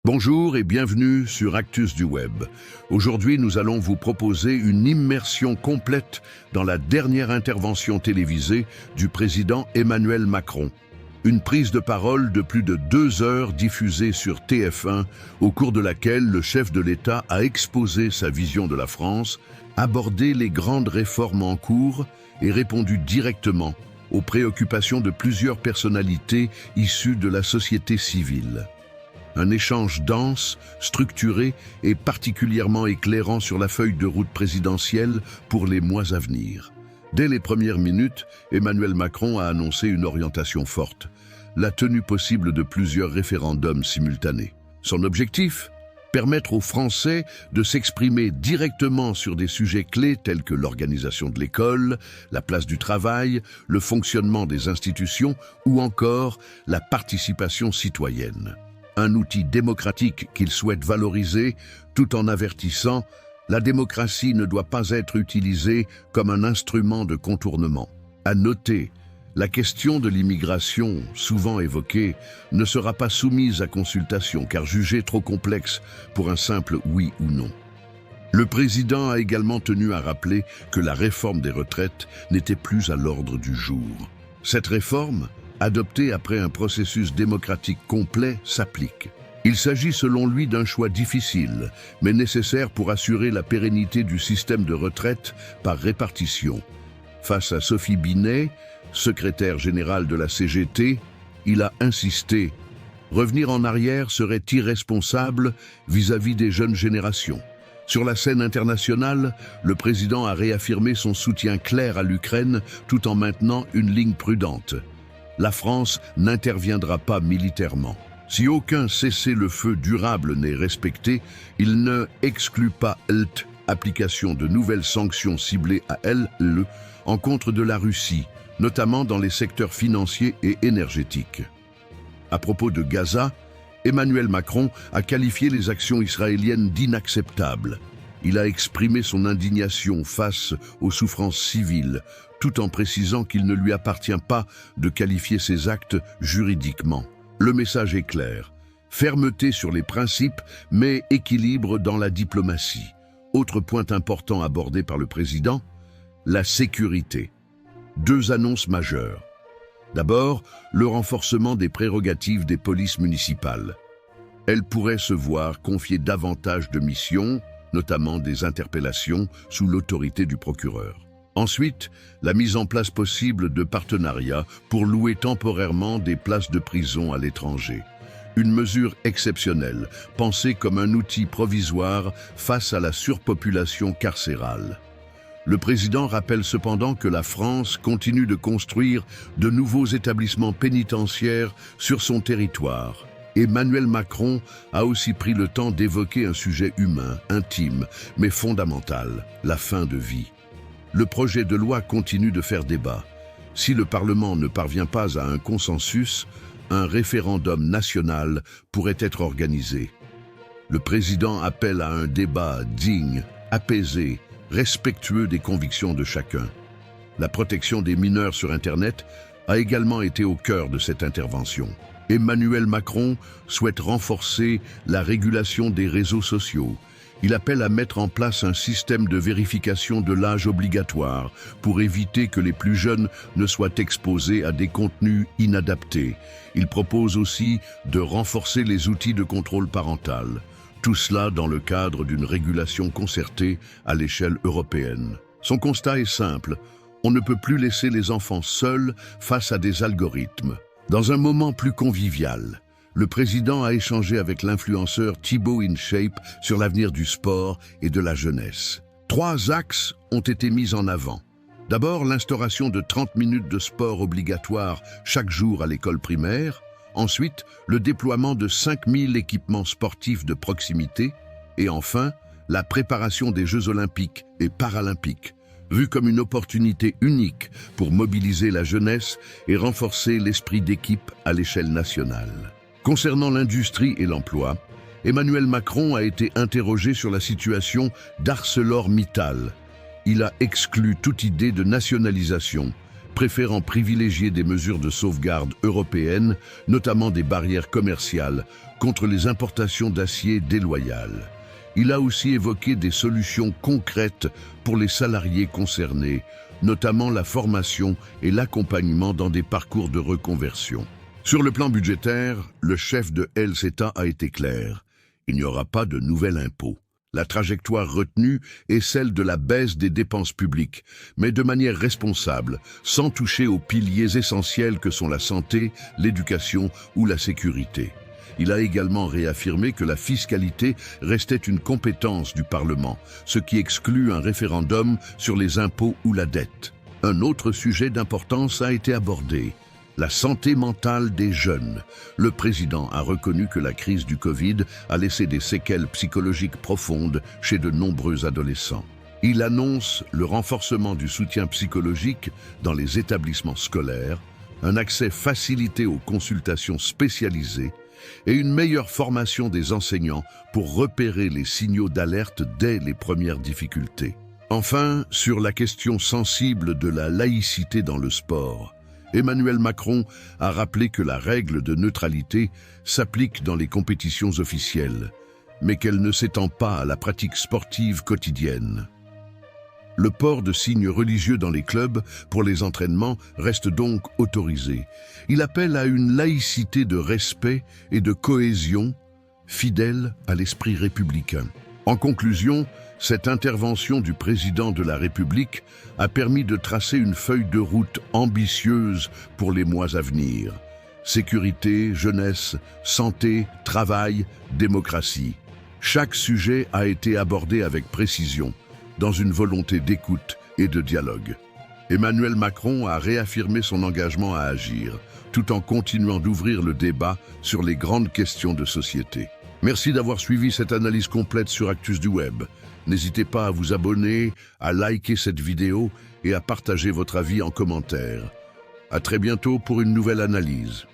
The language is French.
Bonjour et bienvenue sur Actus du Web. Aujourd'hui, nous allons vous proposer une immersion complète dans la dernière intervention télévisée du président Emmanuel Macron. Une prise de parole de plus de 2 heures diffusée sur TF1, au cours de laquelle le chef de l'État a exposé sa vision de la France, abordé les grandes réformes en cours et répondu directement aux préoccupations de plusieurs personnalités issues de la société civile. Un échange dense, structuré et particulièrement éclairant sur la feuille de route présidentielle pour les mois à venir. Dès les premières minutes, Emmanuel Macron a annoncé une orientation forte, la tenue possible de plusieurs référendums simultanés. Son objectif ? Permettre aux Français de s'exprimer directement sur des sujets clés tels que l'organisation de l'école, la place du travail, le fonctionnement des institutions ou encore la participation citoyenne. Un outil démocratique qu'il souhaite valoriser tout en avertissant « La démocratie ne doit pas être utilisée comme un instrument de contournement ». À noter, la question de l'immigration, souvent évoquée, ne sera pas soumise à consultation car jugée trop complexe pour un simple oui ou non. Le président a également tenu à rappeler que la réforme des retraites n'était plus à l'ordre du jour. Cette réforme, adopté après un processus démocratique complet, s'applique. Il s'agit selon lui d'un choix difficile, mais nécessaire pour assurer la pérennité du système de retraite par répartition. Face à Sophie Binet, secrétaire générale de la CGT, il a insisté. Revenir en arrière serait irresponsable vis-à-vis des jeunes générations. Sur la scène internationale, le président a réaffirmé son soutien clair à l'Ukraine tout en maintenant une ligne prudente. La France n'interviendra pas militairement. Si aucun cessez-le-feu durable n'est respecté, il ne exclut pas l'application de nouvelles sanctions ciblées à elle en contre de la Russie, notamment dans les secteurs financiers et énergétiques. À propos de Gaza, Emmanuel Macron a qualifié les actions israéliennes d'inacceptables. Il a exprimé son indignation face aux souffrances civiles, tout en précisant qu'il ne lui appartient pas de qualifier ces actes juridiquement. Le message est clair. Fermeté sur les principes, mais équilibre dans la diplomatie. Autre point important abordé par le président, la sécurité. 2 annonces majeures. D'abord, le renforcement des prérogatives des polices municipales. Elles pourraient se voir confier davantage de missions, notamment des interpellations sous l'autorité du procureur. Ensuite, la mise en place possible de partenariats pour louer temporairement des places de prison à l'étranger. Une mesure exceptionnelle, pensée comme un outil provisoire face à la surpopulation carcérale. Le président rappelle cependant que la France continue de construire de nouveaux établissements pénitentiaires sur son territoire. Emmanuel Macron a aussi pris le temps d'évoquer un sujet humain, intime, mais fondamental, la fin de vie. Le projet de loi continue de faire débat. Si le Parlement ne parvient pas à un consensus, un référendum national pourrait être organisé. Le président appelle à un débat digne, apaisé, respectueux des convictions de chacun. La protection des mineurs sur Internet a également été au cœur de cette intervention. Emmanuel Macron souhaite renforcer la régulation des réseaux sociaux. Il appelle à mettre en place un système de vérification de l'âge obligatoire pour éviter que les plus jeunes ne soient exposés à des contenus inadaptés. Il propose aussi de renforcer les outils de contrôle parental. Tout cela dans le cadre d'une régulation concertée à l'échelle européenne. Son constat est simple, on ne peut plus laisser les enfants seuls face à des algorithmes. Dans un moment plus convivial, le président a échangé avec l'influenceur Thibaut InShape sur l'avenir du sport et de la jeunesse. 3 axes ont été mis en avant. D'abord, l'instauration de 30 minutes de sport obligatoire chaque jour à l'école primaire. Ensuite, le déploiement de 5000 équipements sportifs de proximité. Et enfin, la préparation des Jeux olympiques et paralympiques, vue comme une opportunité unique pour mobiliser la jeunesse et renforcer l'esprit d'équipe à l'échelle nationale. Concernant l'industrie et l'emploi, Emmanuel Macron a été interrogé sur la situation d'ArcelorMittal. Il a exclu toute idée de nationalisation, préférant privilégier des mesures de sauvegarde européennes, notamment des barrières commerciales, contre les importations d'acier déloyales. Il a aussi évoqué des solutions concrètes pour les salariés concernés, notamment la formation et l'accompagnement dans des parcours de reconversion. Sur le plan budgétaire, le chef de El Seta a été clair. Il n'y aura pas de nouvel impôt. La trajectoire retenue est celle de la baisse des dépenses publiques, mais de manière responsable, sans toucher aux piliers essentiels que sont la santé, l'éducation ou la sécurité. Il a également réaffirmé que la fiscalité restait une compétence du Parlement, ce qui exclut un référendum sur les impôts ou la dette. Un autre sujet d'importance a été abordé. La santé mentale des jeunes. Le président a reconnu que la crise du Covid a laissé des séquelles psychologiques profondes chez de nombreux adolescents. Il annonce le renforcement du soutien psychologique dans les établissements scolaires, un accès facilité aux consultations spécialisées et une meilleure formation des enseignants pour repérer les signaux d'alerte dès les premières difficultés. Enfin, sur la question sensible de la laïcité dans le sport, Emmanuel Macron a rappelé que la règle de neutralité s'applique dans les compétitions officielles, mais qu'elle ne s'étend pas à la pratique sportive quotidienne. Le port de signes religieux dans les clubs pour les entraînements reste donc autorisé. Il appelle à une laïcité de respect et de cohésion, fidèle à l'esprit républicain. En conclusion, cette intervention du président de la République a permis de tracer une feuille de route ambitieuse pour les mois à venir. Sécurité, jeunesse, santé, travail, démocratie. Chaque sujet a été abordé avec précision, dans une volonté d'écoute et de dialogue. Emmanuel Macron a réaffirmé son engagement à agir, tout en continuant d'ouvrir le débat sur les grandes questions de société. Merci d'avoir suivi cette analyse complète sur Actus du Web. N'hésitez pas à vous abonner, à liker cette vidéo et à partager votre avis en commentaire. À très bientôt pour une nouvelle analyse.